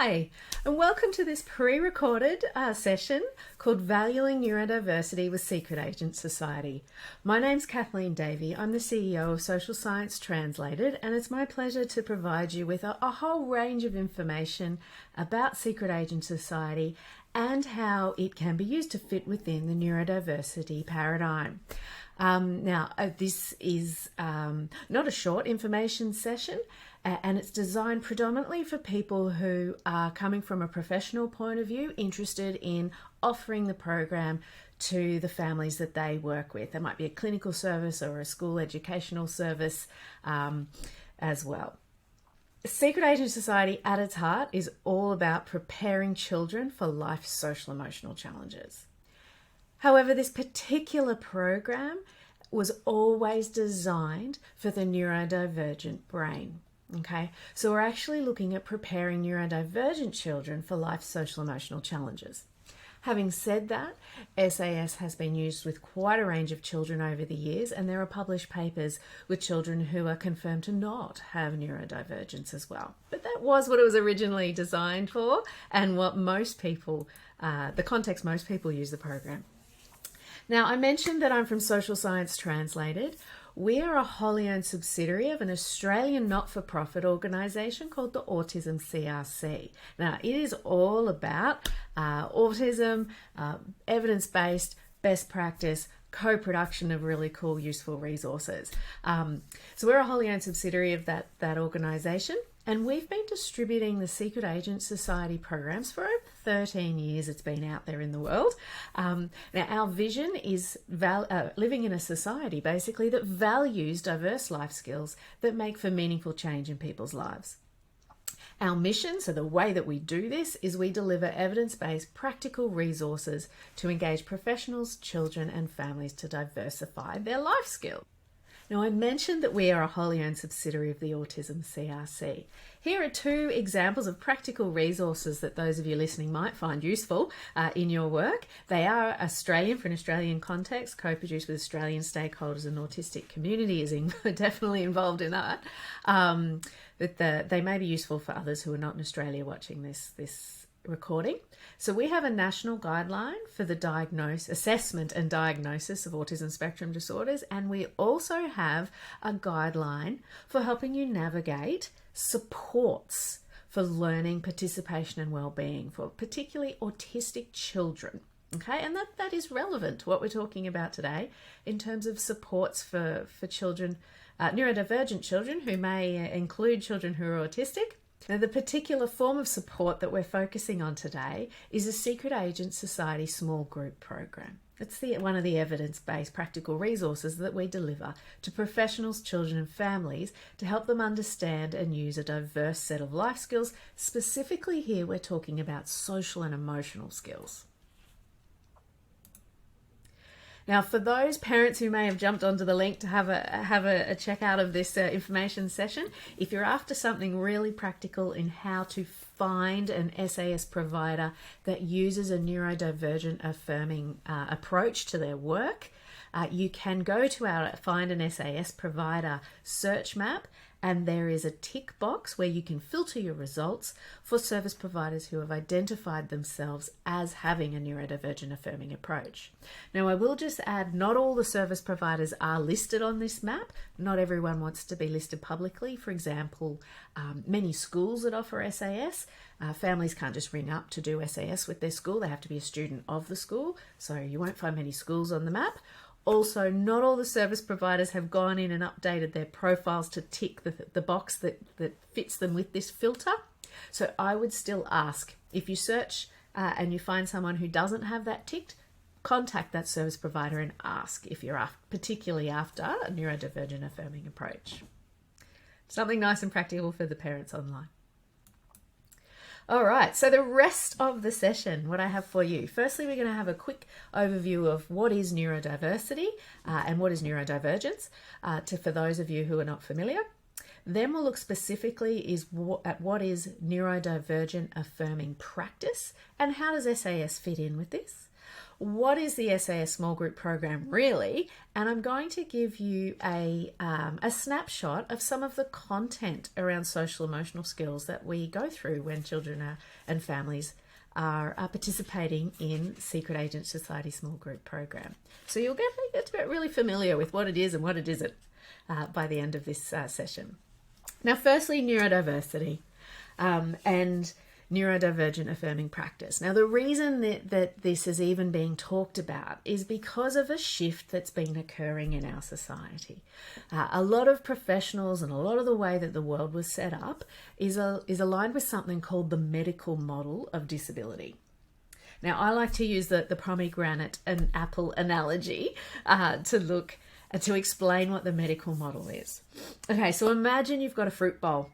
Hi, and welcome to this pre-recorded session called Valuing Neurodiversity with Secret Agent Society. My name's Kathleen Davey. I'm the CEO of Social Science Translated, and it's my pleasure to provide you with a whole range of information about Secret Agent Society and how it can be used to fit within the neurodiversity paradigm. This is not a short information session, and it's designed predominantly for people who are coming from a professional point of view, interested in offering the program to the families that they work with. There might be a clinical service or a school educational service as well. Secret Agent Society at its heart is all about preparing children for life's social emotional challenges. However, this particular program was always designed for the neurodivergent brain. Okay, so we're actually looking at preparing neurodivergent children for life's social emotional challenges. Having said that, SAS has been used with quite a range of children over the years, and there are published papers with children who are confirmed to not have neurodivergence as well. But that was what it was originally designed for, and what most people, the context most people use the program. Now, I mentioned that I'm from Social Science Translated. We are a wholly owned subsidiary of an Australian not-for-profit organisation called the Autism CRC. Now, it is all about autism, evidence-based, best practice, co-production of really cool, useful resources. So we're a wholly owned subsidiary of that organisation, and we've been distributing the Secret Agent Society programs for over 13 years. It's been out there in the world. Now, our vision is living in a society, basically, that values diverse life skills that make for meaningful change in people's lives. Our mission, so the way that we do this, is we deliver evidence-based practical resources to engage professionals, children and families to diversify their life skills. Now, I mentioned that we are a wholly owned subsidiary of the Autism CRC. Here are two examples of practical resources that those of you listening might find useful in your work. They are Australian, for an Australian context, co-produced with Australian stakeholders, and autistic community is definitely involved in that. But they may be useful for others who are not in Australia watching this recording. So we have a national guideline for the assessment and diagnosis of autism spectrum disorders, and we also have a guideline for helping you navigate supports for learning, participation and well-being for particularly autistic children. Okay, and that is relevant to what we're talking about today in terms of supports for children, neurodivergent children, who may include children who are autistic. Now, the particular form of support that we're focusing on today is a Secret Agent Society small group program. It's one of the evidence-based practical resources that we deliver to professionals, children and families to help them understand and use a diverse set of life skills. Specifically here, we're talking about social and emotional skills. Now, for those parents who may have jumped onto the link to have a check out of this information session, if you're after something really practical in how to find an SAS provider that uses a neurodivergent-affirming approach to their work, you can go to our Find an SAS Provider search map, and there is a tick box where you can filter your results for service providers who have identified themselves as having a neurodivergent affirming approach. Now, I will just add, not all the service providers are listed on this map. Not everyone wants to be listed publicly. For example, many schools that offer SAS, families can't just ring up to do SAS with their school. They have to be a student of the school, so you won't find many schools on the map. Also, not all the service providers have gone in and updated their profiles to tick the box that fits them with this filter. So I would still ask, if you search and you find someone who doesn't have that ticked, contact that service provider and ask if you're particularly after a neurodivergent affirming approach. Something nice and practical for the parents online. All right, so the rest of the session, what I have for you. Firstly, we're going to have a quick overview of what is neurodiversity and what is neurodivergence for those of you who are not familiar. Then we'll look specifically at what is neurodivergent affirming practice and how does SAS fit in with this. what is the SAS small group program really? And I'm going to give you a snapshot of some of the content around social emotional skills that we go through when children and families are participating in Secret Agent Society small group program. So you'll get to get really familiar with what it is and what it isn't by the end of this session. Now, firstly, neurodiversity and neurodivergent-affirming practice. Now, the reason that this is even being talked about is because of a shift that's been occurring in our society. A lot of professionals and a lot of the way that the world was set up is aligned with something called the medical model of disability. Now, I like to use the pomegranate and apple analogy to explain what the medical model is. Okay, so imagine you've got a fruit bowl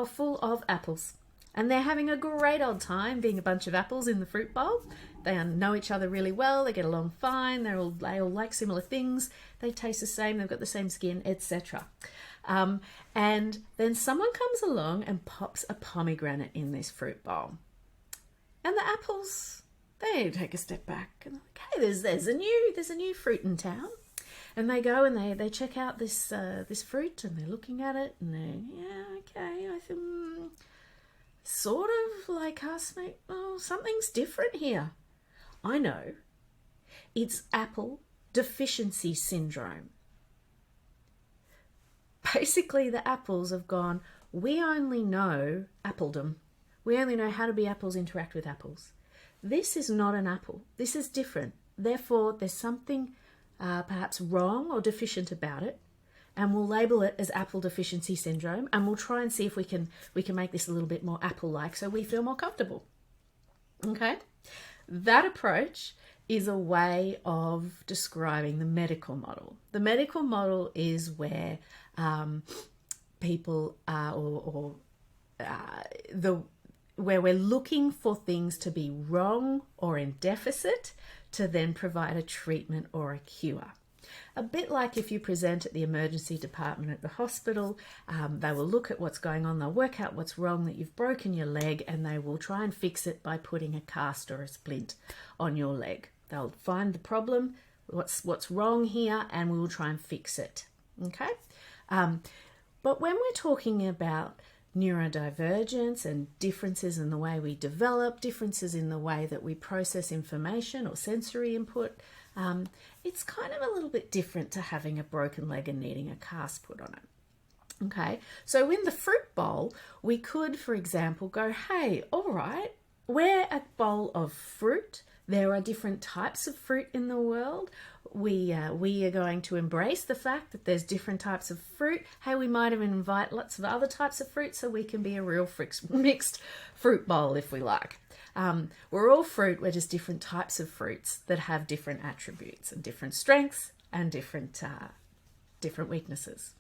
full of apples. And they're having a great old time being a bunch of apples in the fruit bowl. They know each other really well. They get along fine. They all like similar things. They taste the same. They've got the same skin, etc. And then someone comes along and pops a pomegranate in this fruit bowl. And the apples, they take a step back and they're like, hey, there's a new fruit in town. And they go and they check out this fruit and they're looking at it and I think sort of like us, mate. Oh, something's different here. I know. It's apple deficiency syndrome. Basically, the apples have gone, we only know appledom. We only know how to be apples, interact with apples. This is not an apple. This is different. Therefore, there's something perhaps wrong or deficient about it. And we'll label it as apple deficiency syndrome, and we'll try and see if we can make this a little bit more apple-like so we feel more comfortable. Okay? That approach is a way of describing the medical model. The medical model is where people where we're looking for things to be wrong or in deficit to then provide a treatment or a cure. A bit like if you present at the emergency department at the hospital, they will look at what's going on, they'll work out what's wrong, that you've broken your leg, and they will try and fix it by putting a cast or a splint on your leg. They'll find the problem, what's wrong here, and we will try and fix it. Okay? But when we're talking about neurodivergence and differences in the way we develop, differences in the way that we process information or sensory input, it's kind of a little bit different to having a broken leg and needing a cast put on it. Okay, so in the fruit bowl, we could, for example, go, hey, all right, we're a bowl of fruit. There are different types of fruit in the world. We are going to embrace the fact that there's different types of fruit. Hey, we might even invite lots of other types of fruit so we can be a real mixed fruit bowl if we like. We're all fruit, we're just different types of fruits that have different attributes and different strengths and different weaknesses.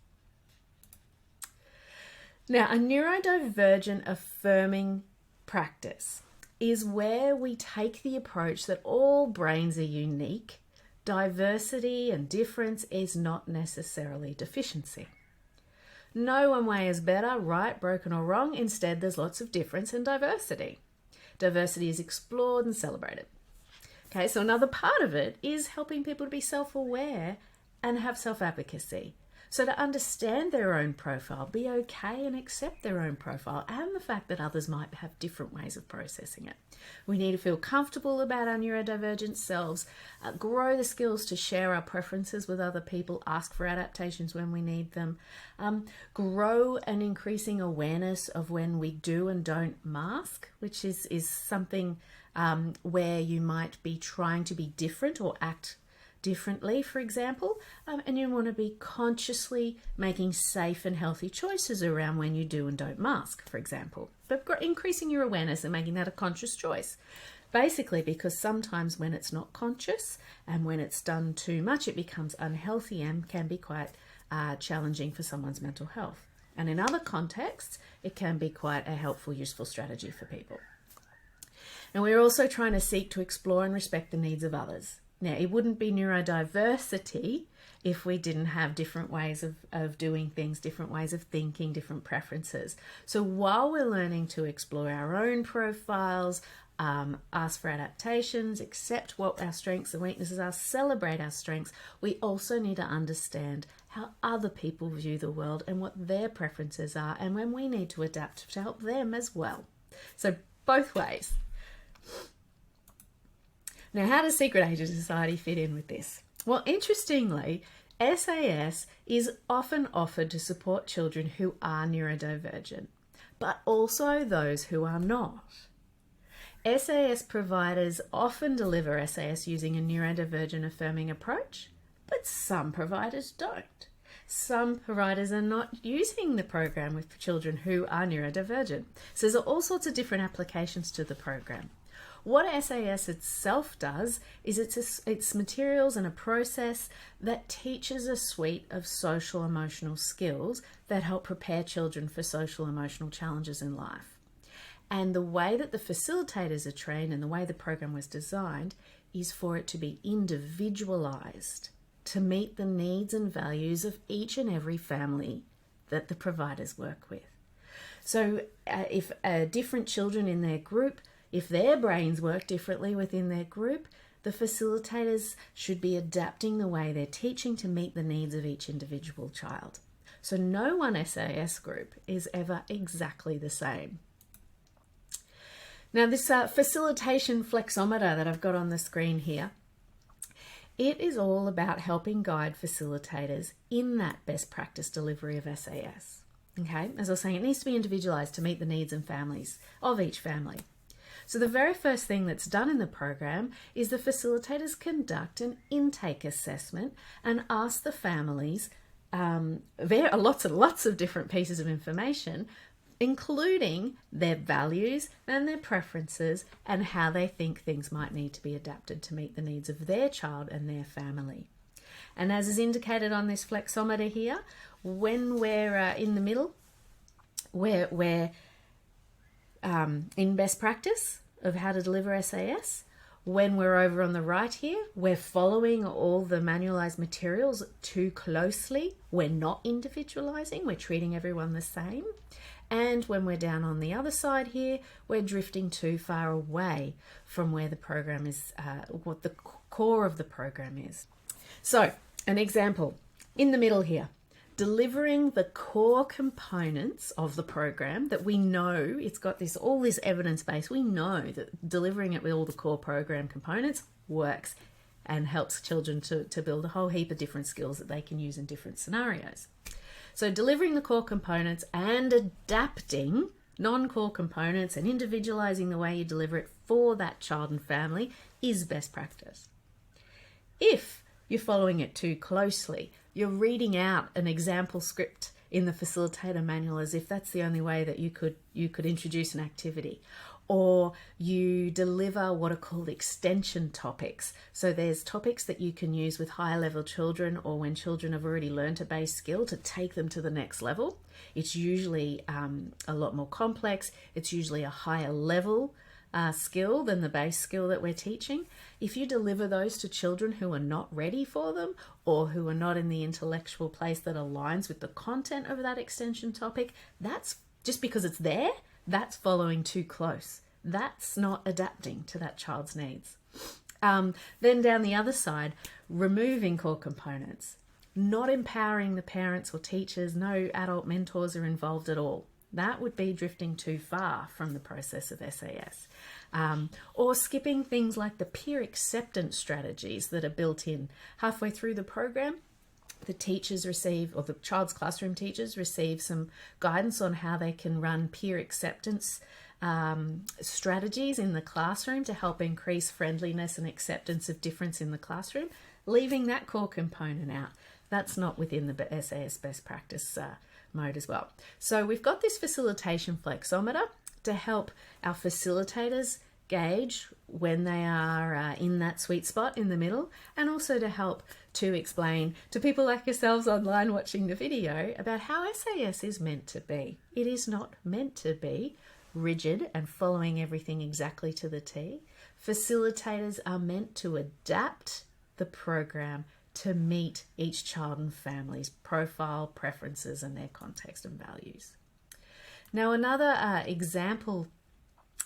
Now, a neurodivergent-affirming practice is where we take the approach that all brains are unique. Diversity and difference is not necessarily deficiency. No one way is better, right, broken or wrong. Instead, there's lots of difference and diversity. Diversity is explored and celebrated. Okay, so another part of it is helping people to be self-aware and have self-advocacy. So to understand their own profile, be okay and accept their own profile and the fact that others might have different ways of processing it. We need to feel comfortable about our neurodivergent selves, grow the skills to share our preferences with other people, ask for adaptations when we need them, grow an increasing awareness of when we do and don't mask, which is something where you might be trying to be different or act differently, for example, and you want to be consciously making safe and healthy choices around when you do and don't mask, for example, but increasing your awareness and making that a conscious choice. Basically, because sometimes when it's not conscious and when it's done too much, it becomes unhealthy and can be quite challenging for someone's mental health. And in other contexts, it can be quite a helpful, useful strategy for people. And we're also trying to seek to explore and respect the needs of others. Now, it wouldn't be neurodiversity if we didn't have different ways of doing things, different ways of thinking, different preferences. So while we're learning to explore our own profiles, ask for adaptations, accept what our strengths and weaknesses are, celebrate our strengths, we also need to understand how other people view the world and what their preferences are, and when we need to adapt to help them as well. So both ways. Now, how does Secret Agent Society fit in with this? Well, interestingly, SAS is often offered to support children who are neurodivergent, but also those who are not. SAS providers often deliver SAS using a neurodivergent-affirming approach, but some providers don't. Some providers are not using the program with children who are neurodivergent. So there's all sorts of different applications to the program. What SAS itself does is it's materials and a process that teaches a suite of social emotional skills that help prepare children for social emotional challenges in life. And the way that the facilitators are trained and the way the program was designed is for it to be individualized to meet the needs and values of each and every family that the providers work with. So if different children in their group, if their brains work differently within their group, the facilitators should be adapting the way they're teaching to meet the needs of each individual child. So no one SAS group is ever exactly the same. Now this facilitation flexometer that I've got on the screen here, it is all about helping guide facilitators in that best practice delivery of SAS. Okay, as I was saying, it needs to be individualized to meet the needs and families of each family. So the very first thing that's done in the program is the facilitators conduct an intake assessment and ask the families lots and lots of different pieces of information, including their values and their preferences and how they think things might need to be adapted to meet the needs of their child and their family. And as is indicated on this flexometer here, when we're in the middle, we're in best practice of how to deliver SAS. When we're over on the right here, we're following all the manualized materials too closely. We're not individualizing, we're treating everyone the same. And when we're down on the other side here, we're drifting too far away from where the program is, what the core of the program is. So, an example, in the middle here, delivering the core components of the program that we know, it's got all this evidence base, we know that delivering it with all the core program components works and helps children to build a whole heap of different skills that they can use in different scenarios. So delivering the core components and adapting non-core components and individualizing the way you deliver it for that child and family is best practice. If you're following it too closely, you're reading out an example script in the facilitator manual as if that's the only way that you could introduce an activity, or you deliver what are called extension topics. So there's topics that you can use with higher level children or when children have already learned a base skill to take them to the next level. It's usually a lot more complex. It's usually a higher level skill than the base skill that we're teaching. If you deliver those to children who are not ready for them or who are not in the intellectual place that aligns with the content of that extension topic, that's just because it's there, that's following too close. That's not adapting to that child's needs. Then down the other side, removing core components, not empowering the parents or teachers, no adult mentors are involved at all. That would be drifting too far from the process of SAS. Or skipping things like the peer acceptance strategies that are built in. Halfway through the program, the teachers receive, or the child's classroom teachers receive some guidance on how they can run peer acceptance strategies in the classroom to help increase friendliness and acceptance of difference in the classroom, leaving that core component out. That's not within the SAS best practice mode as well. So we've got this facilitation flexometer to help our facilitators gauge when they are in that sweet spot in the middle, and also to help to explain to people like yourselves online watching the video about how SAS is meant to be. It is not meant to be rigid and following everything exactly to the T. Facilitators are meant to adapt the program to meet each child and family's profile, preferences, and their context and values. Now, another example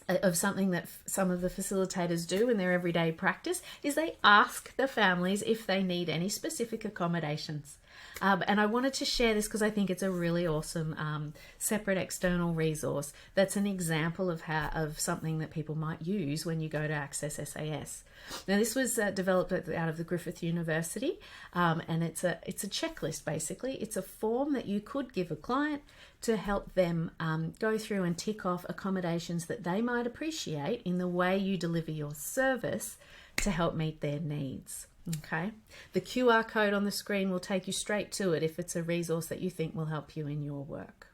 of something that some of the facilitators do in their everyday practice is they ask the families if they need any specific accommodations. And I wanted to share this because I think it's a really awesome separate external resource that's an example of something that people might use when you go to access SAS. Now, this was developed out of the Griffith University, and it's a checklist basically. It's a form that you could give a client to help them go through and tick off accommodations that they might appreciate in the way you deliver your service to help meet their needs. Okay, the QR code on the screen will take you straight to it if it's a resource that you think will help you in your work.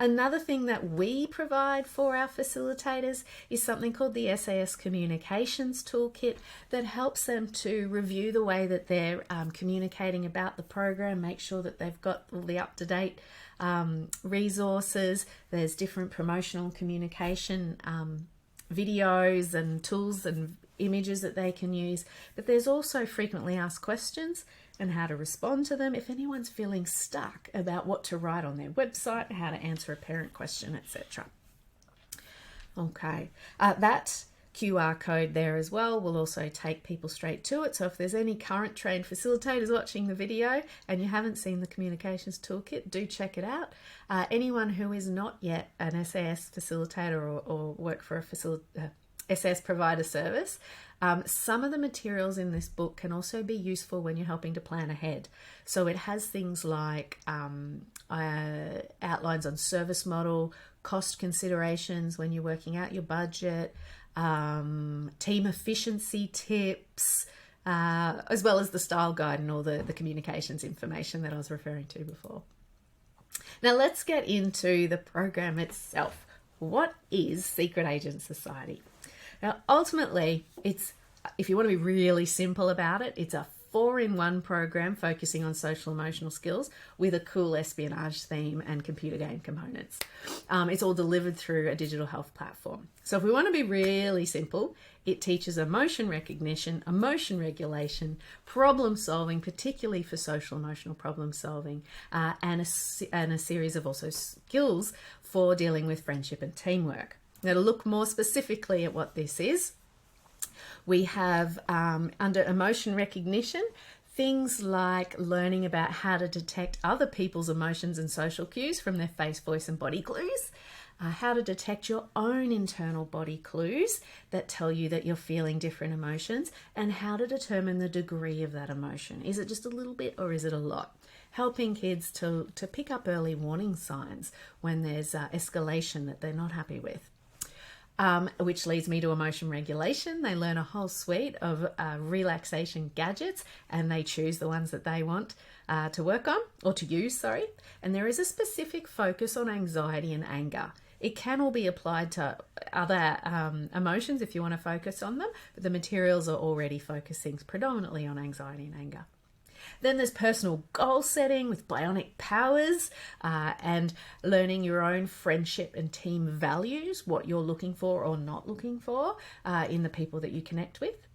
Another thing that we provide for our facilitators is something called the SAS Communications Toolkit that helps them to review the way that they're communicating about the program, make sure that they've got all the up-to-date resources. There's different promotional communication videos and tools and images that they can use, but there's also frequently asked questions and how to respond to them if anyone's feeling stuck about what to write on their website, how to answer a parent question, etc. Okay, that QR code there as well will also take people straight to it. So if there's any current trained facilitators watching the video and you haven't seen the Communications Toolkit, do check it out. Anyone who is not yet an SAS facilitator or work for a SAS provider service, some of the materials in this book can also be useful when you're helping to plan ahead. So it has things like outlines on service model, cost considerations when you're working out your budget, team efficiency tips, as well as the style guide and all the communications information that I was referring to before. Now let's get into the program itself. What is Secret Agent Society? Now, ultimately, if you want to be really simple about it, it's a 4-in-1 program focusing on social emotional skills with a cool espionage theme and computer game components. It's all delivered through a digital health platform. So if we want to be really simple, it teaches emotion recognition, emotion regulation, problem solving, particularly for social emotional problem solving, and a series of also skills for dealing with friendship and teamwork. Now, to look more specifically at what this is, we have under emotion recognition, things like learning about how to detect other people's emotions and social cues from their face, voice, and body clues, how to detect your own internal body clues that tell you that you're feeling different emotions, and how to determine the degree of that emotion. Is it just a little bit or is it a lot? Helping kids to pick up early warning signs when there's escalation that they're not happy with. Which leads me to emotion regulation. They learn a whole suite of relaxation gadgets and they choose the ones that they want to work on or to use, And there is a specific focus on anxiety and anger. It can all be applied to other emotions if you want to focus on them, but the materials are already focusing predominantly on anxiety and anger. Then there's personal goal setting with Bionic Powers and learning your own friendship and team values, what you're looking for or not looking for in the people that you connect with.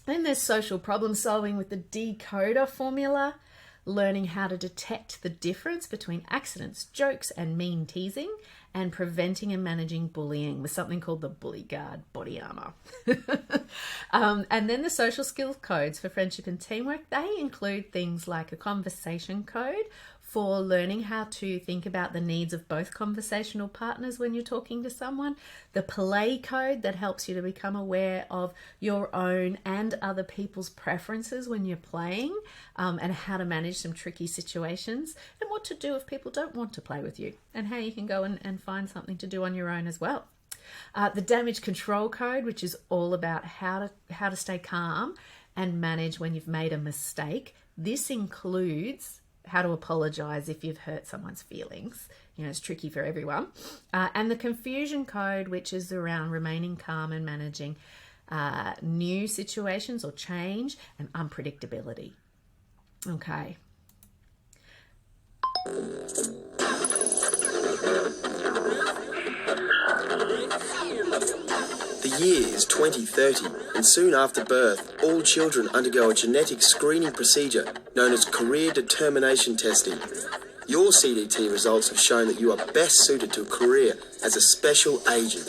Then there's social problem solving with the decoder formula, learning how to detect the difference between accidents, jokes, and mean teasing, and preventing and managing bullying with something called the Guard Body Armour. And then the social skills codes for friendship and teamwork, they include things like a conversation code for learning how to think about the needs of both conversational partners when you're talking to someone, the play code that helps you to become aware of your own and other people's preferences when you're playing, and how to manage some tricky situations, and what to do if people don't want to play with you, and how you can go and find something to do on your own as well. The damage control code, which is all about how to stay calm and manage when you've made a mistake. This includes how to apologize if you've hurt someone's feelings. It's tricky for everyone. And the confusion code, which is around remaining calm and managing new situations or change and unpredictability. Okay. The year is 2030, and soon after birth, all children undergo a genetic screening procedure known as career determination testing. Your CDT results have shown that you are best suited to a career as a special agent.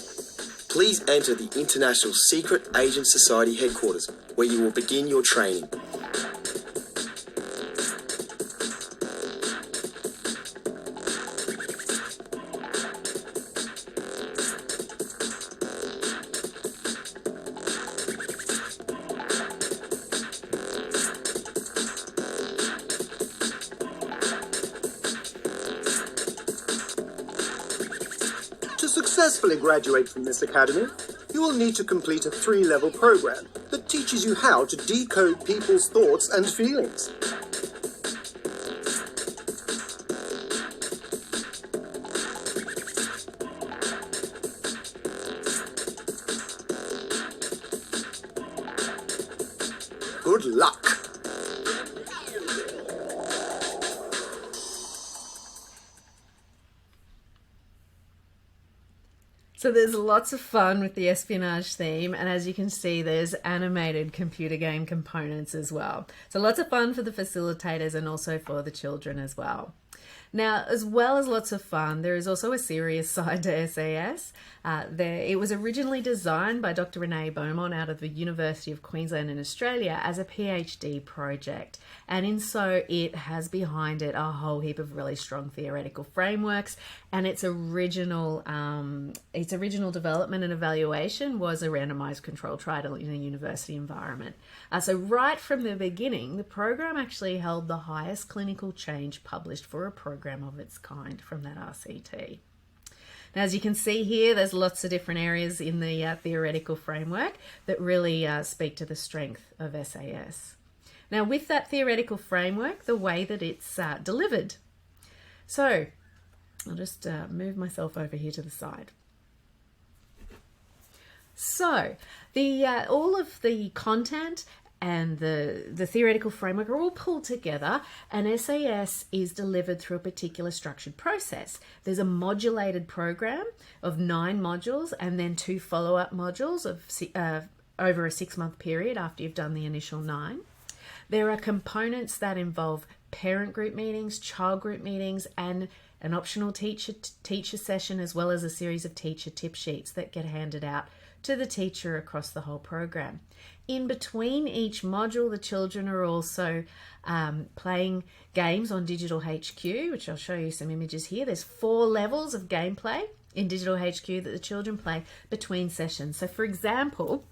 Please enter the International Secret Agent Society headquarters, where you will begin your training. To successfully graduate from this academy, you will need to complete a 3-level program that teaches you how to decode people's thoughts and feelings. Good luck! So there's lots of fun with the espionage theme, and as you can see, there's animated computer game components as well. So lots of fun for the facilitators and also for the children as well. Now, as well as lots of fun, there is also a serious side to SAS. It was originally designed by Dr. Renee Beaumont out of the University of Queensland in Australia as a PhD project. And in so, it has behind it a whole heap of really strong theoretical frameworks. And its original development and evaluation was a randomized control trial in a university environment. So right from the beginning, the program actually held the highest clinical change published for a program of its kind from that RCT. Now, as you can see here, there's lots of different areas in the theoretical framework that really speak to the strength of SAS. Now, with that theoretical framework, the way that it's delivered. So, I'll just move myself over here to the side. So, all of the content and the theoretical framework are all pulled together, and SAS is delivered through a particular structured process. There's a modulated program of 9 modules and then 2 follow-up modules of over a 6-month period after you've done the initial 9. There are components that involve parent group meetings, child group meetings, and an optional teacher session, as well as a series of teacher tip sheets that get handed out to the teacher across the whole program. In between each module, the children are also playing games on Digital HQ, which I'll show you some images here. There's 4 levels of gameplay in Digital HQ that the children play between sessions. So for example,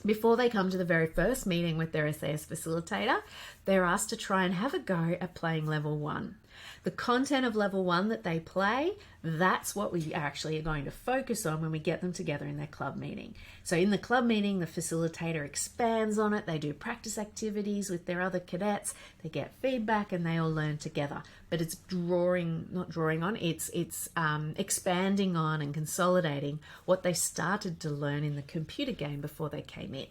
before they come to the very first meeting with their SAS facilitator, they're asked to try and have a go at playing level 1. The content of level 1 that they play, that's what we actually are going to focus on when we get them together in their club meeting. So in the club meeting, the facilitator expands on it. They do practice activities with their other cadets. They get feedback and they all learn together. But it's expanding on and consolidating what they started to learn in the computer game before they came in.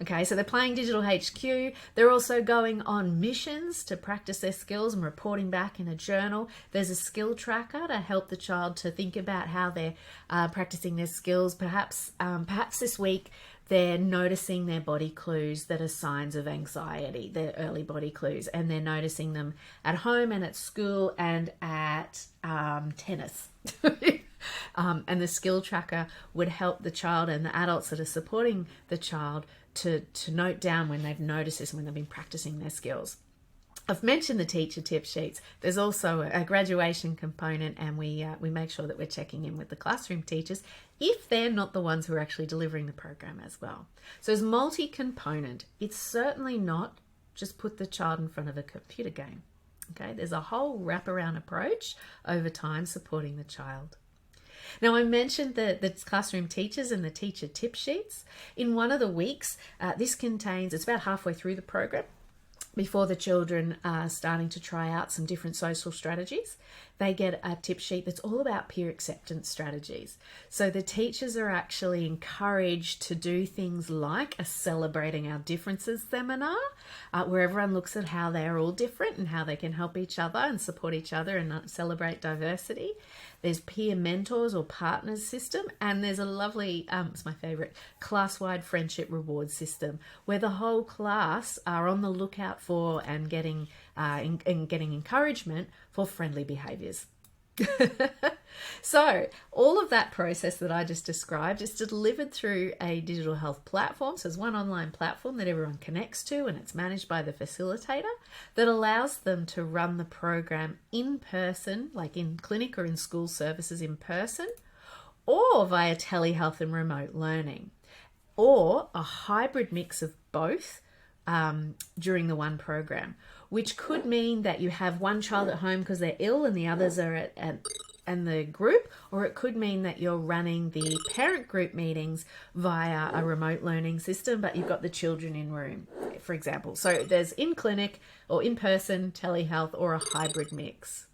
Okay, so they're playing Digital HQ. They're also going on missions to practice their skills and reporting back in a journal. There's a skill tracker to help the child to think about how they're practicing their skills. Perhaps this week they're noticing their body clues that are signs of anxiety, their early body clues, and they're noticing them at home and at school and at tennis. And the skill tracker would help the child and the adults that are supporting the child to note down when they've noticed this and when they've been practicing their skills. I've mentioned the teacher tip sheets. There's also a graduation component, and we make sure that we're checking in with the classroom teachers if they're not the ones who are actually delivering the program as well. So it's multi-component. It's certainly not just put the child in front of a computer game. Okay, there's a whole wraparound approach over time supporting the child. Now, I mentioned the classroom teachers and the teacher tip sheets. In one of the weeks, it's about halfway through the program, before the children are starting to try out some different social strategies, they get a tip sheet that's all about peer acceptance strategies. So the teachers are actually encouraged to do things like a Celebrating Our Differences seminar, where everyone looks at how they're all different and how they can help each other and support each other and celebrate diversity. There's peer mentors or partners system, and there's a lovely, it's my favourite, class-wide friendship reward system where the whole class are on the lookout for and getting and getting encouragement for friendly behaviours. So all of that process that I just described is delivered through a digital health platform. So it's one online platform that everyone connects to, and it's managed by the facilitator, that allows them to run the program in person, like in clinic or in school services in person, or via telehealth and remote learning, or a hybrid mix of both during the one program, which could mean that you have one child at home because they're ill and the others are at the group, or it could mean that you're running the parent group meetings via a remote learning system, but you've got the children in room, for example. So there's in clinic or in person, telehealth, or a hybrid mix.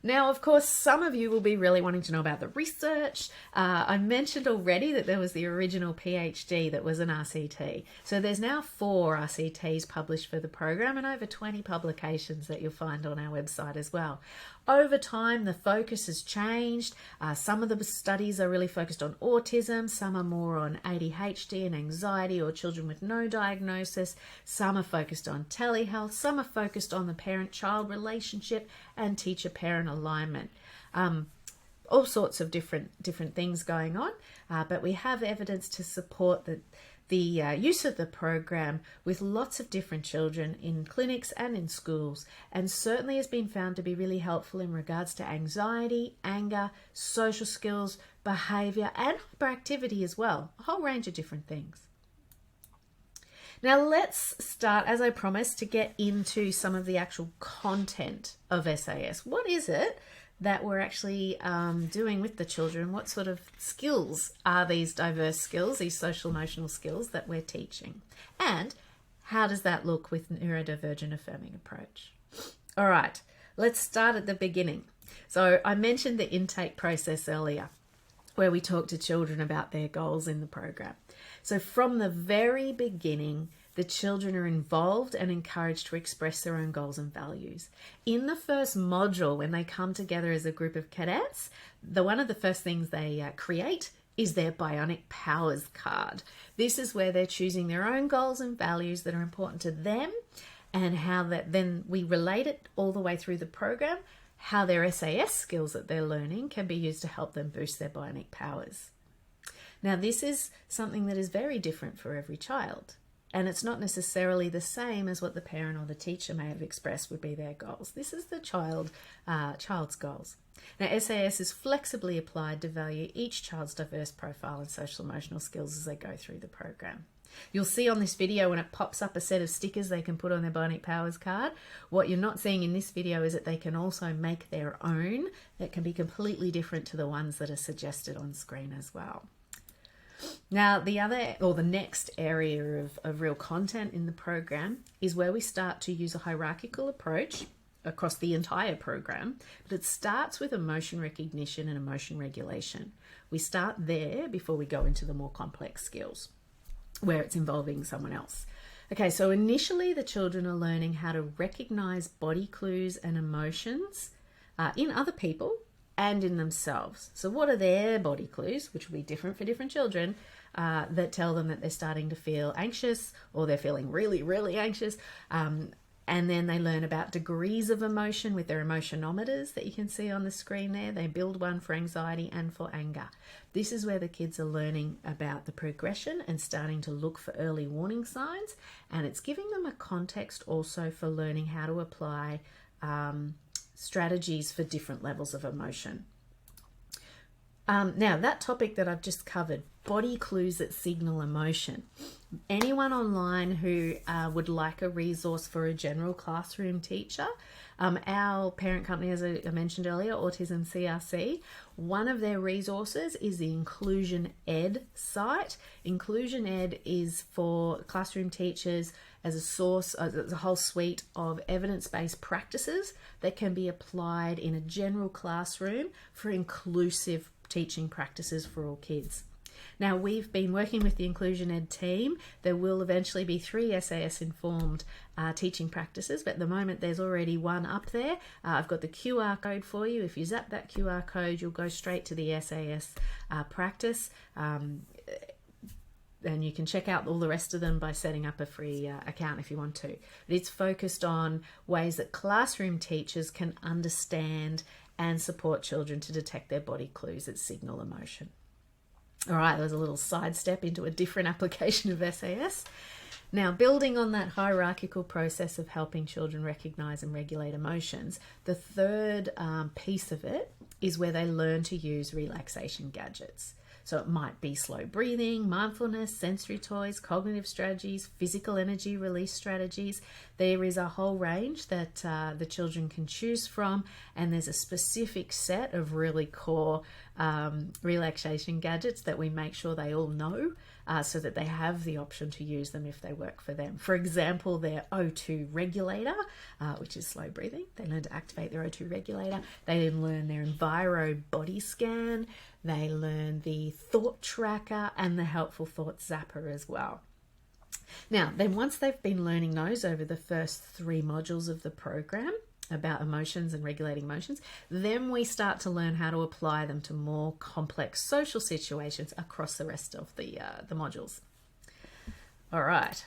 Now, of course, some of you will be really wanting to know about the research. I mentioned already that there was the original PhD that was an RCT. So there's now 4 RCTs published for the program and over 20 publications that you'll find on our website as well. Over time, the focus has changed. Some of the studies are really focused on autism. Some are more on ADHD and anxiety or children with no diagnosis. Some are focused on telehealth. Some are focused on the parent-child relationship and teacher-parent alignment. All sorts of different things going on, but we have evidence to support the use of the program with lots of different children in clinics and in schools, and certainly has been found to be really helpful in regards to anxiety, anger, social skills, behaviour, and hyperactivity as well. A whole range of different things. Now let's start, as I promised, to get into some of the actual content of SAS. What is it that we're actually doing with the children? What sort of skills are these diverse skills, these social emotional skills that we're teaching? And how does that look with neurodivergent-affirming approach? All right, let's start at the beginning. So I mentioned the intake process earlier, where we talk to children about their goals in the program. So from the very beginning, the children are involved and encouraged to express their own goals and values. In the first module, when they come together as a group of cadets, one of the first things they create is their Bionic Powers card. This is where they're choosing their own goals and values that are important to them, and how that then we relate it all the way through the program, how their SAS skills that they're learning can be used to help them boost their Bionic Powers. Now, this is something that is very different for every child, and it's not necessarily the same as what the parent or the teacher may have expressed would be their goals. This is the child's goals. Now, SAS is flexibly applied to value each child's diverse profile and social emotional skills as they go through the program. You'll see on this video when it pops up a set of stickers they can put on their Bionic Powers card. What you're not seeing in this video is that they can also make their own that can be completely different to the ones that are suggested on screen as well. Now, the next area of real content in the program is where we start to use a hierarchical approach across the entire program, but it starts with emotion recognition and emotion regulation. We start there before we go into the more complex skills, where it's involving someone else. Okay, so initially the children are learning how to recognize body clues and emotions in other people and in themselves. So what are their body clues, which will be different for different children, that tell them that they're starting to feel anxious or they're feeling really, really anxious. And then they learn about degrees of emotion with their emotionometers that you can see on the screen there. They build one for anxiety and for anger. This is where the kids are learning about the progression and starting to look for early warning signs. And it's giving them a context also for learning how to apply strategies for different levels of emotion. Now, that topic that I've just covered, body clues that signal emotion. Anyone online who would like a resource for a general classroom teacher, our parent company, as I mentioned earlier, Autism CRC, one of their resources is the Inclusion Ed site. Inclusion Ed is for classroom teachers as a source, as a whole suite of evidence-based practices that can be applied in a general classroom for inclusive teaching practices for all kids. Now, we've been working with the Inclusion Ed team. There will eventually be 3 SAS-informed teaching practices, but at the moment there's already one up there. I've got the QR code for you. If you zap that QR code, you'll go straight to the SAS practice. and you can check out all the rest of them by setting up a free account if you want to. But it's focused on ways that classroom teachers can understand and support children to detect their body clues that signal emotion. All right, there's a little sidestep into a different application of SAS. Now, building on that hierarchical process of helping children recognize and regulate emotions, the third piece of it is where they learn to use relaxation gadgets. So it might be slow breathing, mindfulness, sensory toys, cognitive strategies, physical energy release strategies. There is a whole range that the children can choose from, and there's a specific set of really core relaxation gadgets that we make sure they all know so that they have the option to use them if they work for them. For example, their O2 regulator, which is slow breathing. They learn to activate their O2 regulator. They then learn their Enviro body scan. They learn the thought tracker and the helpful thought zapper as well. Now, then once they've been learning those over the first 3 modules of the program about emotions and regulating emotions, then we start to learn how to apply them to more complex social situations across the rest of the modules. All right.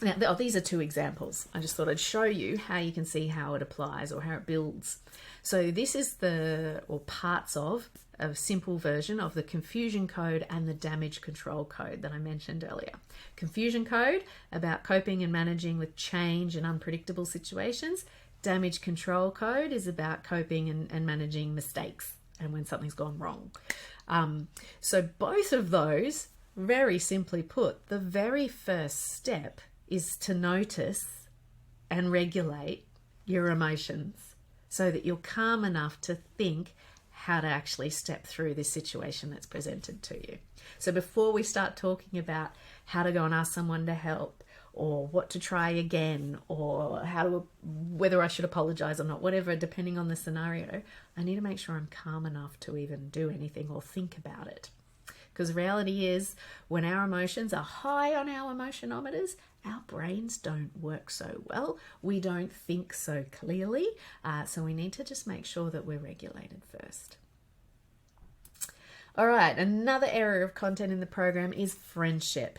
Now, these are 2 examples. I just thought I'd show you how you can see how it applies or how it builds. So this is parts of a simple version of the confusion code and the damage control code that I mentioned earlier. Confusion code about coping and managing with change and unpredictable situations. Damage control code is about coping and managing mistakes and when something's gone wrong. So both of those, very simply put, the very first step is to notice and regulate your emotions so that you're calm enough to think how to actually step through this situation that's presented to you. So before we start talking about how to go and ask someone to help, or what to try again, or whether I should apologize or not, whatever, depending on the scenario, I need to make sure I'm calm enough to even do anything or think about it. Because the reality is, when our emotions are high on our emotionometers, our brains don't work so well. We don't think so clearly. So we need to just make sure that we're regulated first. All right, another area of content in the program is friendship.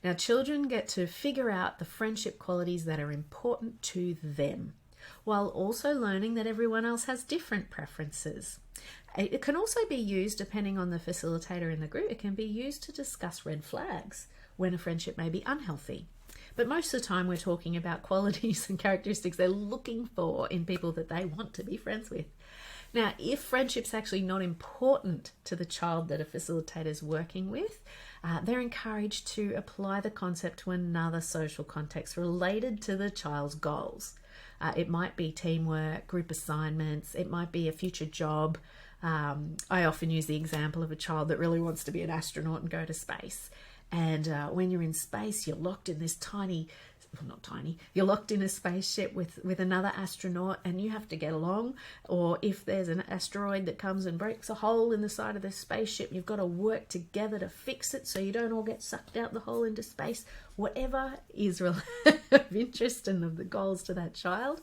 Now, children get to figure out the friendship qualities that are important to them, while also learning that everyone else has different preferences. It can also be used, depending on the facilitator in the group, it can be used to discuss red flags when a friendship may be unhealthy. But most of the time we're talking about qualities and characteristics they're looking for in people that they want to be friends with. Now, if friendship's actually not important to the child that a facilitator is working with, they're encouraged to apply the concept to another social context related to the child's goals. It might be teamwork, group assignments, it might be a future job. I often use the example of a child that really wants to be an astronaut and go to space. And when you're in space, you're locked in this you're locked in a spaceship with another astronaut, and you have to get along. Or if there's an asteroid that comes and breaks a hole in the side of the spaceship, you've got to work together to fix it so you don't all get sucked out the hole into space. Whatever is of interest and of the goals to that child,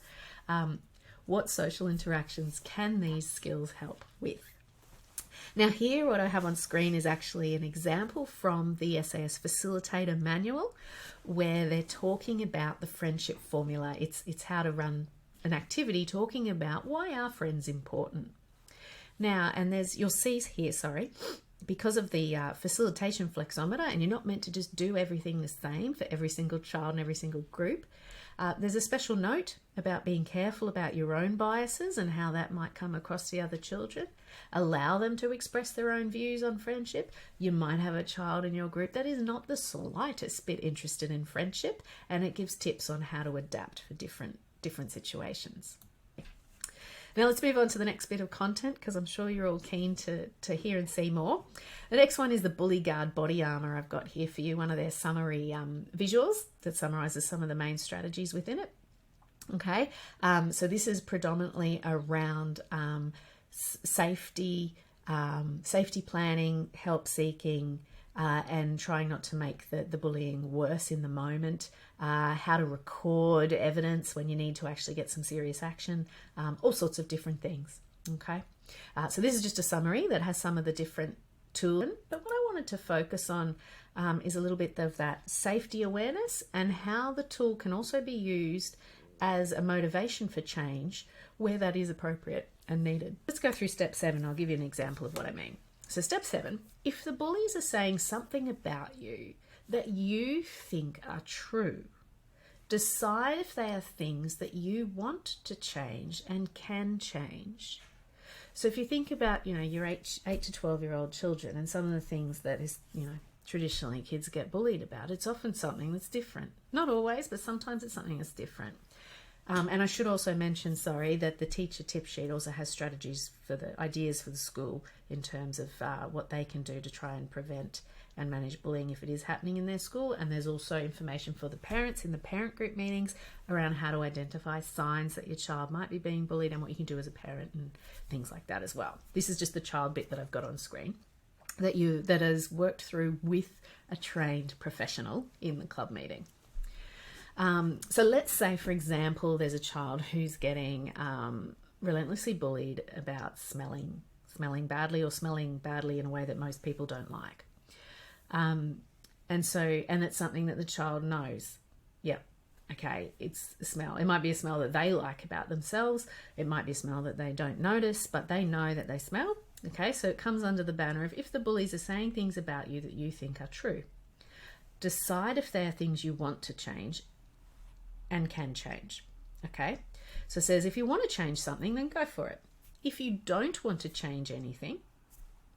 what social interactions can these skills help with? Now here, what I have on screen is actually an example from the SAS Facilitator Manual, where they're talking about the friendship formula. It's how to run an activity talking about why are friends important. Now, and you'll see here, because of the facilitation flexometer, and you're not meant to just do everything the same for every single child and every single group, there's a special note about being careful about your own biases and how that might come across to other children. Allow them to express their own views on friendship. You might have a child in your group that is not the slightest bit interested in friendship, and it gives tips on how to adapt for different situations. Now let's move on to the next bit of content, because I'm sure you're all keen to hear and see more. The next one is the Guard Body Armour. I've got here for you one of their summary visuals that summarises some of the main strategies within it. Okay, so this is predominantly around safety planning, help seeking, and trying not to make the bullying worse in the moment, how to record evidence when you need to actually get some serious action, all sorts of different things. Okay, so this is just a summary that has some of the different tool. But what I wanted to focus on is a little bit of that safety awareness and how the tool can also be used as a motivation for change where that is appropriate and needed. Let's go through step 7. I'll give you an example of what I mean. So step 7, if the bullies are saying something about you that you think are true, decide if they are things that you want to change and can change. So if you think about, your 8 to 12-year-old children and some of the things that is, traditionally kids get bullied about, it's often something that's different. Not always, but sometimes it's something that's different. And I should also mention, that the teacher tip sheet also has strategies for the ideas for the school in terms of what they can do to try and prevent and manage bullying if it is happening in their school. And there's also information for the parents in the parent group meetings around how to identify signs that your child might be being bullied and what you can do as a parent and things like that as well. This is just the child bit that I've got on screen that has worked through with a trained professional in the club meeting. So let's say, for example, there's a child who's getting relentlessly bullied about smelling badly or smelling badly in a way that most people don't like. And it's something that the child knows. Yep. Okay, it's a smell. It might be a smell that they like about themselves. It might be a smell that they don't notice, but they know that they smell. Okay, so it comes under the banner of if the bullies are saying things about you that you think are true. Decide if they are things you want to change and can change. Okay, so it says if you want to change something, then go for it. If you don't want to change anything,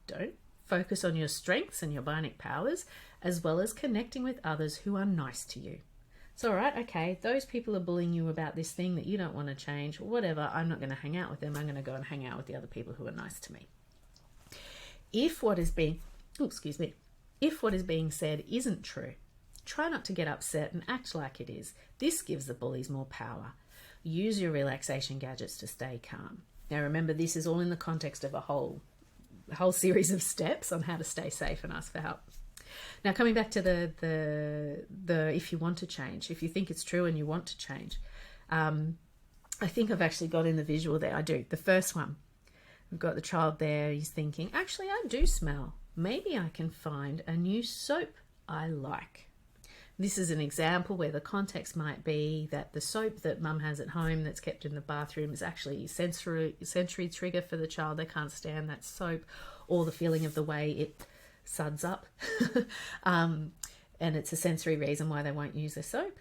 don't. Focus on your strengths and your bionic powers, as well as connecting with others who are nice to you. So, all right, okay, those people are bullying you about this thing that you don't want to change, whatever, I'm not going to hang out with them. I'm going to go and hang out with the other people who are nice to me. If what is being said isn't true, try not to get upset and act like it is. This gives the bullies more power. Use your relaxation gadgets to stay calm. Now, remember, this is all in the context of a whole series of steps on how to stay safe and ask for help. Now, coming back to the if you want to change, if you think it's true and you want to change, I think I've actually got in the visual there. I do. The first one, we've got the child there. He's thinking, actually, I do smell. Maybe I can find a new soap I like. This is an example where the context might be that the soap that mum has at home that's kept in the bathroom is actually a sensory trigger for the child. They can't stand that soap or the feeling of the way it suds up. And it's a sensory reason why they won't use the soap.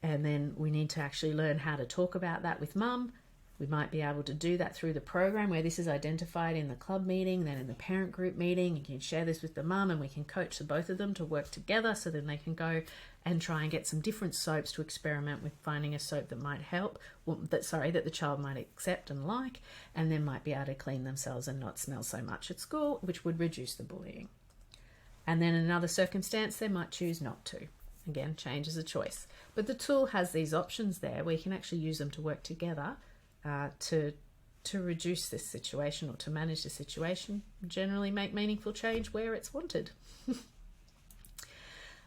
And then we need to actually learn how to talk about that with mum. We might be able to do that through the program where this is identified in the club meeting, then in the parent group meeting. You can share this with the mum and we can coach the both of them to work together so then they can go and try and get some different soaps to experiment with finding a soap that might help, that the child might accept and like, and then might be able to clean themselves and not smell so much at school, which would reduce the bullying. And then in another circumstance, they might choose not to. Again, change is a choice. But the tool has these options there where you can actually use them to work together to reduce this situation or to manage the situation, generally make meaningful change where it's wanted.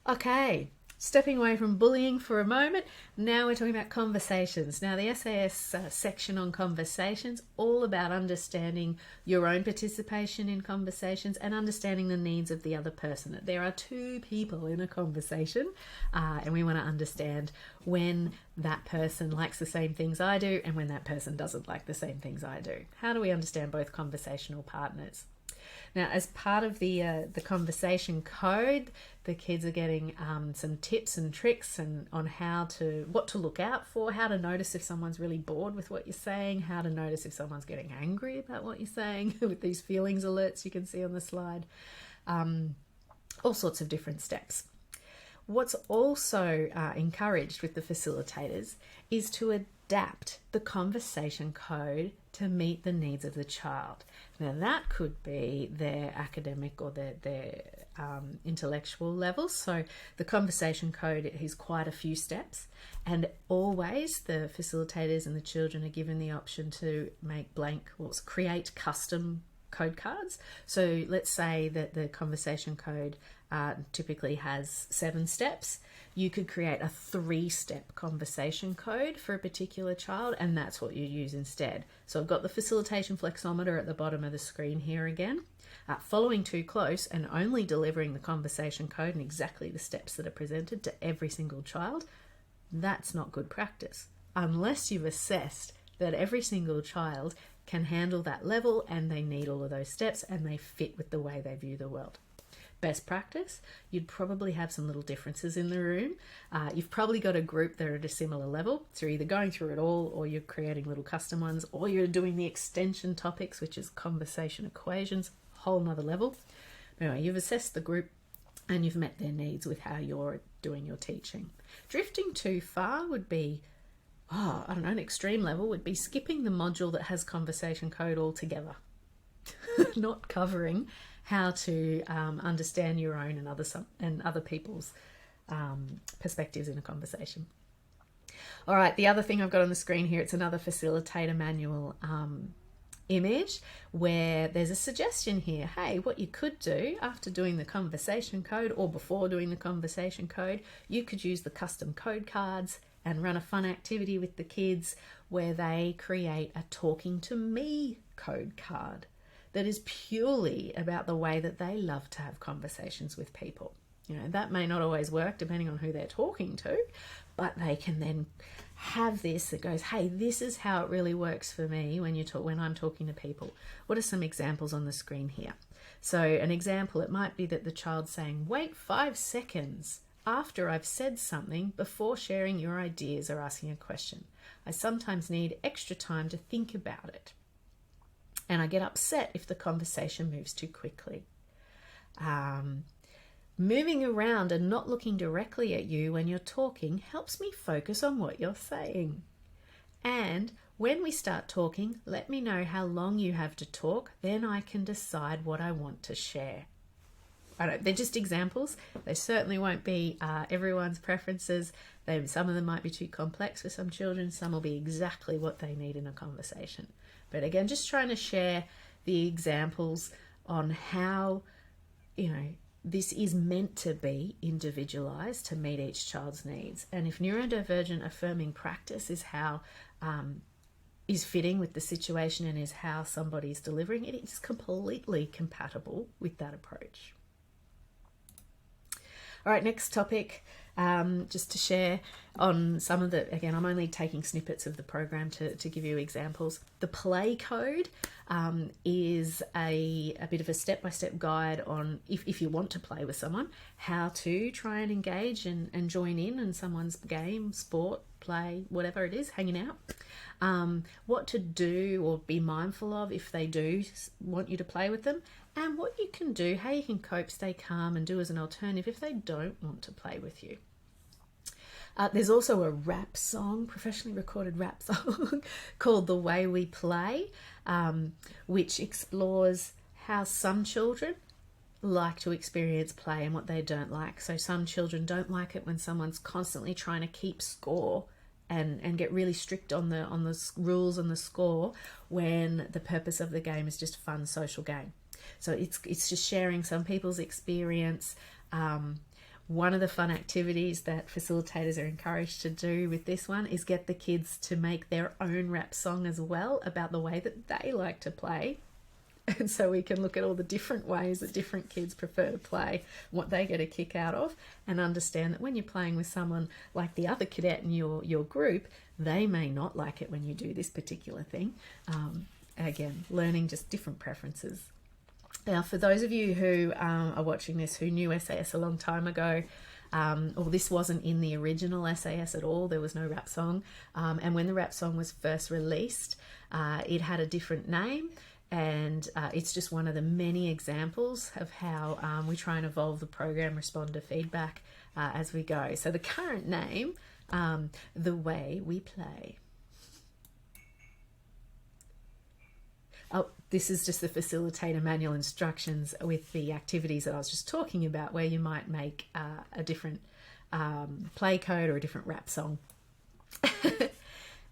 Okay, stepping away from bullying for a moment, now we're talking about conversations. Now the SAS section on conversations, all about understanding your own participation in conversations and understanding the needs of the other person. There are two people in a conversation and we want to understand when that person likes the same things I do and when that person doesn't like the same things I do. How do we understand both conversational partners? Now, as part of the conversation code, the kids are getting some tips and tricks and on what to look out for, how to notice if someone's really bored with what you're saying, how to notice if someone's getting angry about what you're saying with these feelings alerts you can see on the slide, all sorts of different steps. What's also encouraged with the facilitators is to adapt the conversation code to meet the needs of the child. Now that could be their academic or their intellectual levels. So the conversation code is quite a few steps, and always the facilitators and the children are given the option to make create custom code cards. So let's say that the conversation code typically has 7 steps. You could create a 3-step conversation code for a particular child, and that's what you use instead. So I've got the facilitation flexometer at the bottom of the screen here again. Following too close and only delivering the conversation code and exactly the steps that are presented to every single child, that's not good practice, unless you've assessed that every single child can handle that level and they need all of those steps and they fit with the way they view the world. Best practice, you'd probably have some little differences in the room. You've probably got a group that are at a similar level, so you're either going through it all, or you're creating little custom ones, or you're doing the extension topics, which is conversation equations, whole nother level. Anyway, you've assessed the group and you've met their needs with how you're doing your teaching. Drifting too far would be, an extreme level would be skipping the module that has conversation code altogether. Not covering how to understand your own and other people's perspectives in a conversation. All right, the other thing I've got on the screen here, it's another facilitator manual image where there's a suggestion here. Hey, what you could do after doing the conversation code or before doing the conversation code, you could use the custom code cards and run a fun activity with the kids where they create a talking to me code card that is purely about the way that they love to have conversations with people. You know, that may not always work depending on who they're talking to, but they can then have this that goes, hey, this is how it really works for me when I'm talking to people. What are some examples on the screen here? So an example, it might be that the child's saying, wait 5 seconds after I've said something before sharing your ideas or asking a question. I sometimes need extra time to think about it. And I get upset if the conversation moves too quickly. Moving around and not looking directly at you when you're talking helps me focus on what you're saying. And when we start talking, let me know how long you have to talk, then I can decide what I want to share. They're just examples. They certainly won't be everyone's preferences. Some of them might be too complex for some children. Some will be exactly what they need in a conversation. But again, just trying to share the examples on how, this is meant to be individualized to meet each child's needs. And if neurodivergent-affirming practice is how is fitting with the situation and is how somebody's delivering it, it's completely compatible with that approach. All right, next topic, just to share on some of the, again, I'm only taking snippets of the program to give you examples. The play code is a bit of a step-by-step guide on, if you want to play with someone, how to try and engage and join in someone's game, sport, play, whatever it is, hanging out. What to do or be mindful of if they do want you to play with them, and what you can do, how you can cope, stay calm, and do as an alternative if they don't want to play with you. There's also a rap song, professionally recorded rap song called The Way We Play, which explores how some children like to experience play and what they don't like. So some children don't like it when someone's constantly trying to keep score and get really strict on the rules and the score, when the purpose of the game is just a fun social game. So it's just sharing some people's experience. One of the fun activities that facilitators are encouraged to do with this one is get the kids to make their own rap song as well about the way that they like to play. And so we can look at all the different ways that different kids prefer to play, what they get a kick out of, and understand that when you're playing with someone like the other cadet in your group, they may not like it when you do this particular thing. Again, learning just different preferences. Now, for those of you who are watching this who knew SAS a long time ago, or this wasn't in the original SAS at all, there was no rap song. And when the rap song was first released, it had a different name. And it's just one of the many examples of how we try and evolve the program, respond to feedback as we go. So the current name, The Way We Play. Oh, this is just the facilitator manual instructions with the activities that I was just talking about, where you might make a different play code or a different rap song.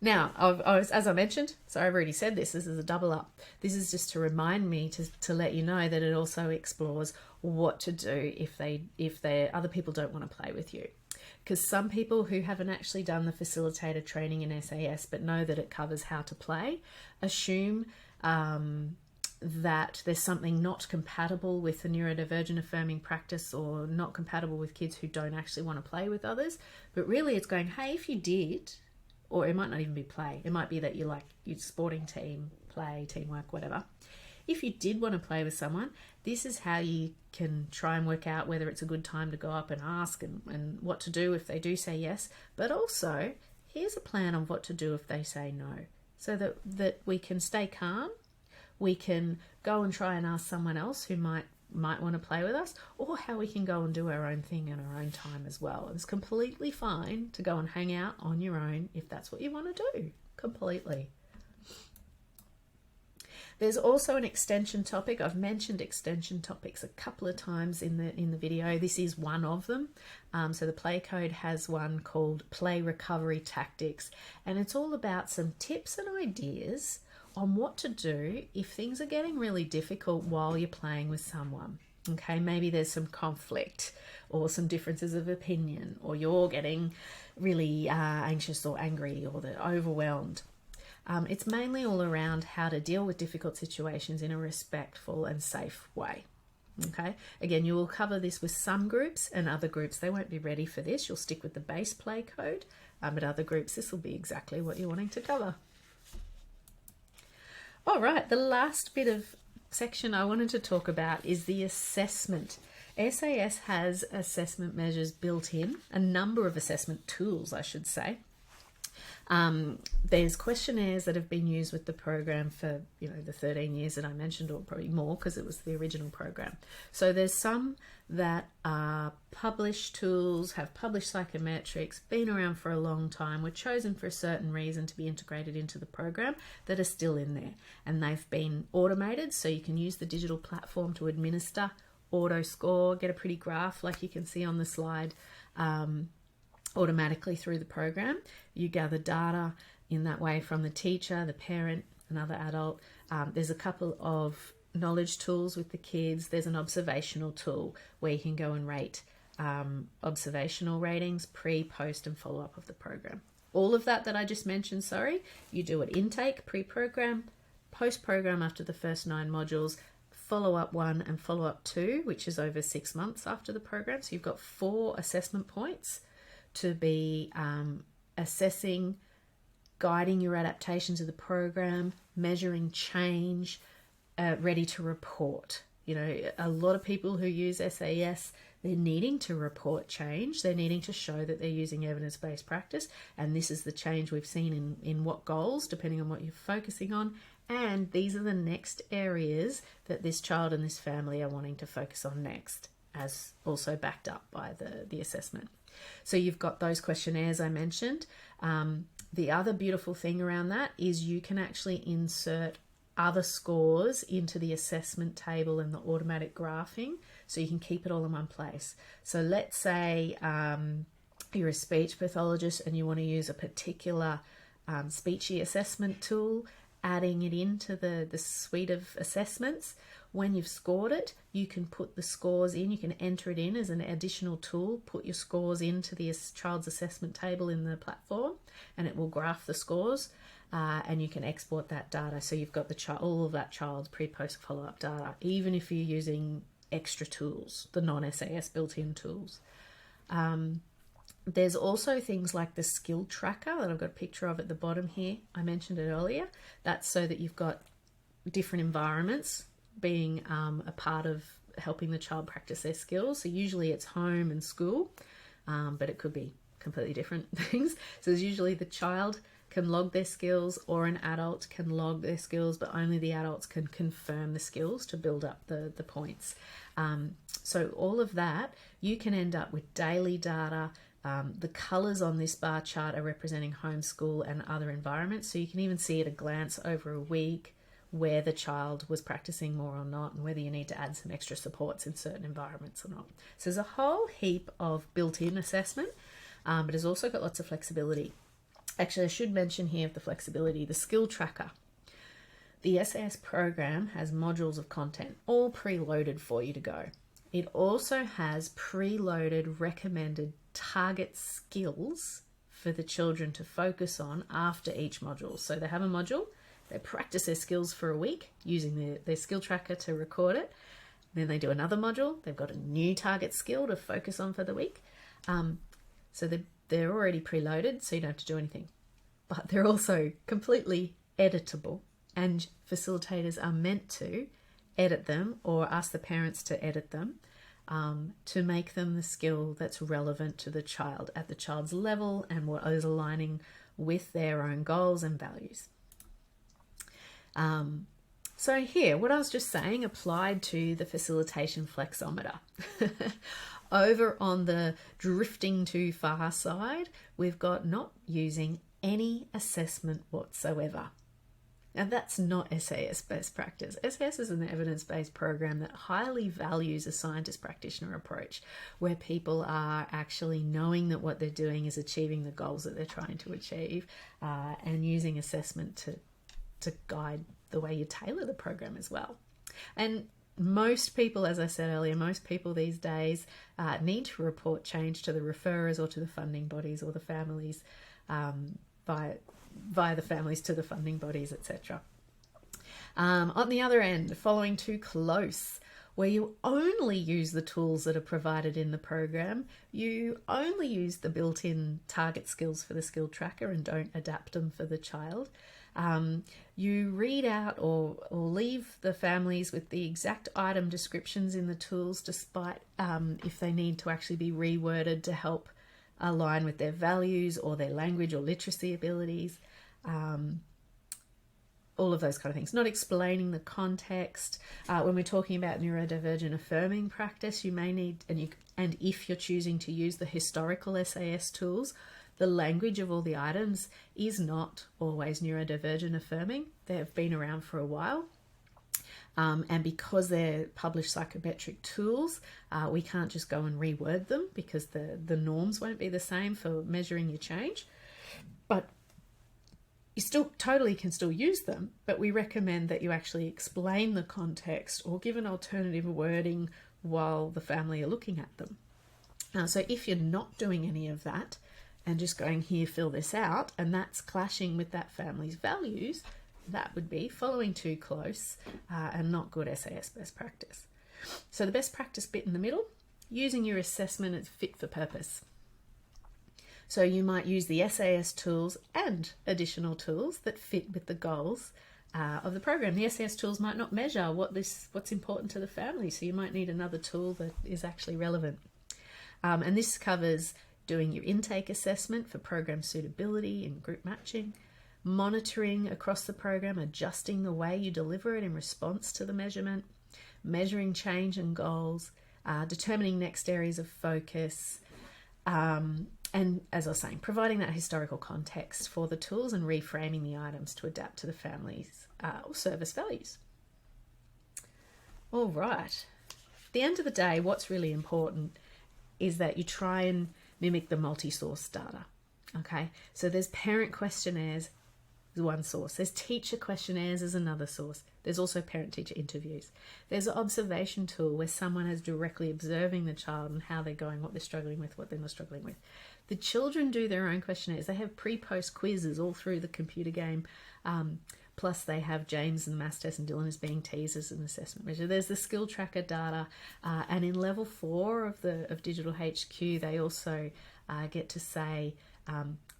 Now, as I mentioned, so I've already said this is a double up. This is just to remind me to let you know that it also explores what to do if other people don't want to play with you. Because some people who haven't actually done the facilitator training in SAS but know that it covers how to play, assume that there's something not compatible with the neurodivergent-affirming practice or not compatible with kids who don't actually want to play with others. But really it's going, hey, if you did, or it might not even be play. It might be that you like your sporting team, play, teamwork, whatever. If you did want to play with someone, this is how you can try and work out whether it's a good time to go up and ask and what to do if they do say yes. But also, here's a plan on what to do if they say no. So that we can stay calm. We can go and try and ask someone else who might want to play with us, or how we can go and do our own thing in our own time as well. It's completely fine to go and hang out on your own if that's what you want to do. Completely. There's also an extension topic. I've mentioned extension topics a couple of times in the video. This is one of them. So the Play Code has one called Play Recovery Tactics, and it's all about some tips and ideas on what to do if things are getting really difficult while you're playing with someone. Okay, maybe there's some conflict or some differences of opinion, or you're getting really anxious or angry or overwhelmed. It's mainly all around how to deal with difficult situations in a respectful and safe way. Okay, again, you will cover this with some groups, and other groups, they won't be ready for this. You'll stick with the base Play Code, but other groups, this will be exactly what you're wanting to cover. All right, the last bit of section I wanted to talk about is the assessment. SAS has assessment measures built in, a number of assessment tools, I should say. There's questionnaires that have been used with the program for, the 13 years that I mentioned, or probably more because it was the original program. So there's some that are published tools, have published psychometrics, been around for a long time, were chosen for a certain reason to be integrated into the program, that are still in there. And they've been automated, so you can use the digital platform to administer, auto score, get a pretty graph like you can see on the slide, automatically through the program. You gather data in that way from the teacher, the parent, another adult. There's a couple of knowledge tools with the kids. There's an observational tool where you can go and rate observational ratings, pre, post, and follow-up of the program. All of that I just mentioned, you do at intake, pre-program, post-program after the first 9 modules, follow-up 1 and follow-up 2, which is over 6 months after the program. So you've got 4 assessment points to be assessing, guiding your adaptations of the program, measuring change, ready to report. A lot of people who use SAS, they're needing to report change. They're needing to show that they're using evidence-based practice, and this is the change we've seen in what goals, depending on what you're focusing on. And these are the next areas that this child and this family are wanting to focus on next, as also backed up by the assessment. So you've got those questionnaires I mentioned. The other beautiful thing around that is you can actually insert other scores into the assessment table and the automatic graphing, so you can keep it all in one place. So let's say you're a speech pathologist and you want to use a particular speechy assessment tool, adding it into the suite of assessments. When you've scored it, you can put the scores in, you can enter it in as an additional tool, put your scores into the child's assessment table in the platform, and it will graph the scores, and you can export that data. So you've got all of that child's pre-post follow-up data, even if you're using extra tools, the non-SAS built-in tools. There's also things like the skill tracker that I've got a picture of at the bottom here. I mentioned it earlier. That's so that you've got different environments being a part of helping the child practice their skills. So usually it's home and school, but it could be completely different things. So there's usually the child can log their skills, or an adult can log their skills, but only the adults can confirm the skills to build up the points. So all of that, you can end up with daily data. The colours on this bar chart are representing home, school, and other environments. So you can even see at a glance over a week where the child was practicing more or not, and whether you need to add some extra supports in certain environments or not. So there's a whole heap of built-in assessment, but it's also got lots of flexibility. Actually, I should mention here the flexibility, the skill tracker. The SAS program has modules of content all preloaded for you to go. It also has preloaded recommended target skills for the children to focus on after each module. So they have a module, they practice their skills for a week using their skill tracker to record it. Then they do another module, they've got a new target skill to focus on for the week. So they're already preloaded, so you don't have to do anything. But they're also completely editable, and facilitators are meant to edit them or ask the parents to edit them to make them the skill that's relevant to the child at the child's level and what is aligning with their own goals and values. So here, what I was just saying applied to the facilitation flexometer. Over on the drifting too far side, we've got not using any assessment whatsoever. Now that's not SAS best practice. SAS is an evidence-based program that highly values a scientist-practitioner approach, where people are actually knowing that what they're doing is achieving the goals that they're trying to achieve, and using assessment to guide the way you tailor the program as well. And most people, as I said earlier, most people these days need to report change to the referrers or to the funding bodies or the families via the families to the funding bodies, etc. On the other end, following too close, where you only use the tools that are provided in the program, you only use the built-in target skills for the skill tracker and don't adapt them for the child. You read out or leave the families with the exact item descriptions in the tools, despite if they need to actually be reworded to help align with their values or their language or literacy abilities. All of those kind of things. Not explaining the context. When we're talking about neurodivergent-affirming practice, you may need, and if you're choosing to use the historical SAS tools, the language of all the items is not always neurodivergent-affirming. They have been around for a while. And because they're published psychometric tools, we can't just go and reword them because the norms won't be the same for measuring your change. But you can still use them, but we recommend that you actually explain the context or give an alternative wording while the family are looking at them. So if you're not doing any of that and just going, here, fill this out, and that's clashing with that family's values, that would be following too close and not good SAS best practice. So the best practice bit in the middle, using your assessment as fit for purpose. So you might use the SAS tools and additional tools that fit with the goals of the program. The SAS tools might not measure what's important to the family, so you might need another tool that is actually relevant. And this covers doing your intake assessment for program suitability and group matching, monitoring across the program, adjusting the way you deliver it in response to the measurement, measuring change and goals, determining next areas of focus, and as I was saying, providing that historical context for the tools and reframing the items to adapt to the family's or service values. All right. At the end of the day, what's really important is that you try and mimic the multi-source data. Okay, so there's parent questionnaires as one source. There's teacher questionnaires as another source. There's also parent-teacher interviews. There's an observation tool where someone is directly observing the child and how they're going, what they're struggling with, what they're not struggling with. The children do their own questionnaires. They have pre-post quizzes all through the computer game. Plus they have James and the maths test and Dylan as being teased as an assessment measure. There's the skill tracker data. And in level 4 of Digital HQ, they also get to say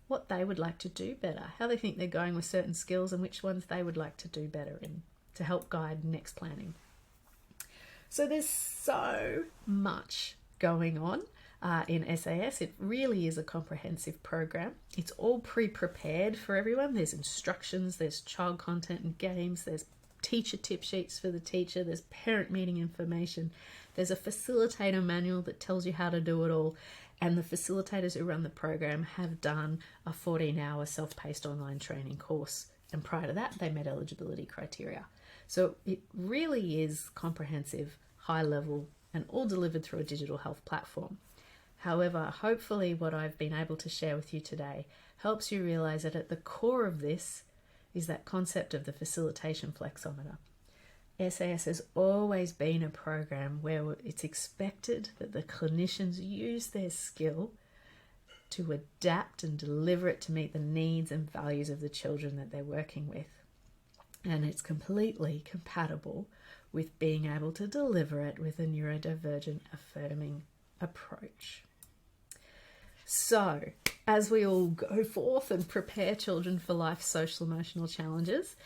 what they would like to do better, how they think they're going with certain skills and which ones they would like to do better in to help guide next planning. So there's so much going on in SAS. It really is a comprehensive program. It's all pre-prepared for everyone. There's instructions, there's child content and games, there's teacher tip sheets for the teacher, there's parent meeting information, there's a facilitator manual that tells you how to do it all. And the facilitators who run the program have done a 14-hour self-paced online training course. And prior to that, they met eligibility criteria. So it really is comprehensive, high level, and all delivered through a digital health platform. However, hopefully what I've been able to share with you today helps you realize that at the core of this is that concept of the facilitation flexometer. SAS has always been a program where it's expected that the clinicians use their skill to adapt and deliver it to meet the needs and values of the children that they're working with. And it's completely compatible with being able to deliver it with a neurodivergent-affirming approach. So, as we all go forth and prepare children for life's social emotional challenges,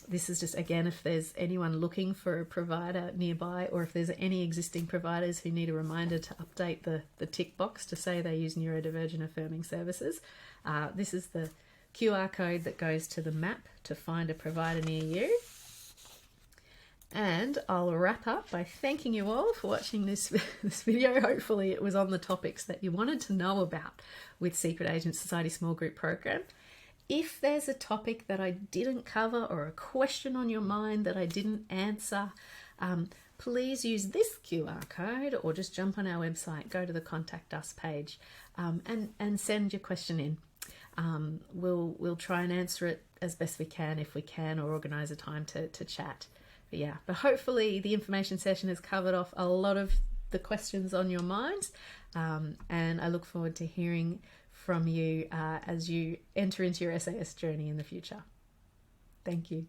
this is just, again, if there's anyone looking for a provider nearby, or if there's any existing providers who need a reminder to update the tick box to say they use neurodivergent-affirming services, this is the QR code that goes to the map to find a provider near you. And I'll wrap up by thanking you all for watching this video. Hopefully it was on the topics that you wanted to know about with Secret Agent Society Small Group Program. If there's a topic that I didn't cover or a question on your mind that I didn't answer, please use this QR code or just jump on our website, go to the Contact Us page, and send your question in. We'll try and answer it as best we can if we can, or organise a time to chat. But hopefully the information session has covered off a lot of the questions on your minds, and I look forward to hearing from you as you enter into your SAS journey in the future. Thank you.